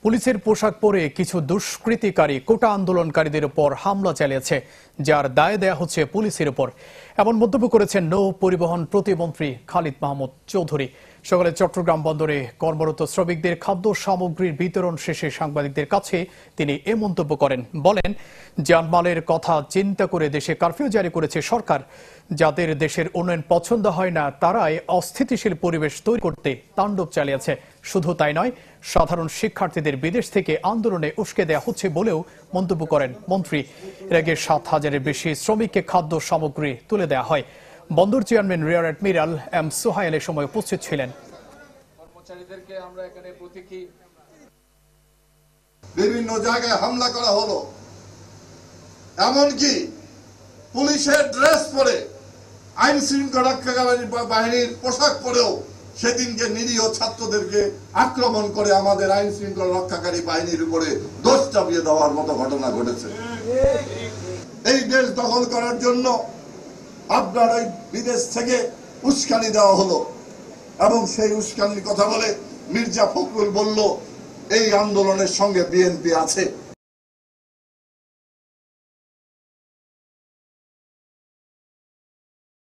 পুলিশের পোশাক পরে কিছু দুষ্কৃতিকারী কোটা আন্দোলনকারীদের উপর হামলা চালিয়েছে, যার দায় দেয়া হচ্ছে পুলিশের উপর। এমন মন্তব্য করেছেন নৌ পরিবহন প্রতিমন্ত্রী খালিদ মাহমুদ চৌধুরী। সকালে চট্টগ্রাম বন্দরে কর্মরত শ্রমিকদের খাদ্য সামগ্রীর বিতরণ শেষে সাংবাদিকদের কাছে তিনি এ মন্তব্য করেন। বলেন, জানমালের কথা চিন্তা করে দেশে কারফিউ জারি করেছে সরকার। যাদের দেশের উন্নয়ন পছন্দ হয় না তারাই অস্থিতিশীল পরিবেশ তৈরি করতে তাণ্ডব চালিয়েছে। শুধু তাই নয়, সাধারণ শিক্ষার্থীদের বিদেশ থেকে আন্দোলনে উস্কে দেওয়া হচ্ছে বলেও মন্তব্য করেন মন্ত্রী। এর আগে 7,000-এর বেশি শ্রমিককে খাদ্য সামগ্রী তুলে দেওয়া হয়। বন্দর chairman rear admiral M Sohail এ সময় উপস্থিত ছিলেন। কর্মচারীদেরকে আমরা এখানে প্রতীকী বিভিন্ন জায়গায় হামলা করা হলো, এমনকি পুলিশের ড্রেস পরে, আইন শৃঙ্খলা রক্ষাকারী বাহিনীর পোশাক পরেও সেদিনকে নিরীহ ছাত্রদেরকে আক্রমণ করে আমাদের আইন শৃঙ্খলা রক্ষাকারী বাহিনীর উপরে দোষ চাপিয়ে দেওয়ার মতো ঘটনা ঘটেছে। এই দেশ দখল করার জন্য আপনার ওই বিদেশ থেকে উস্কানি দেওয়া হলো এবং সেই উস্কানির কথা বলে মির্জা ফখরুল বলল এই আন্দোলনের সঙ্গে বিএনপি আছে।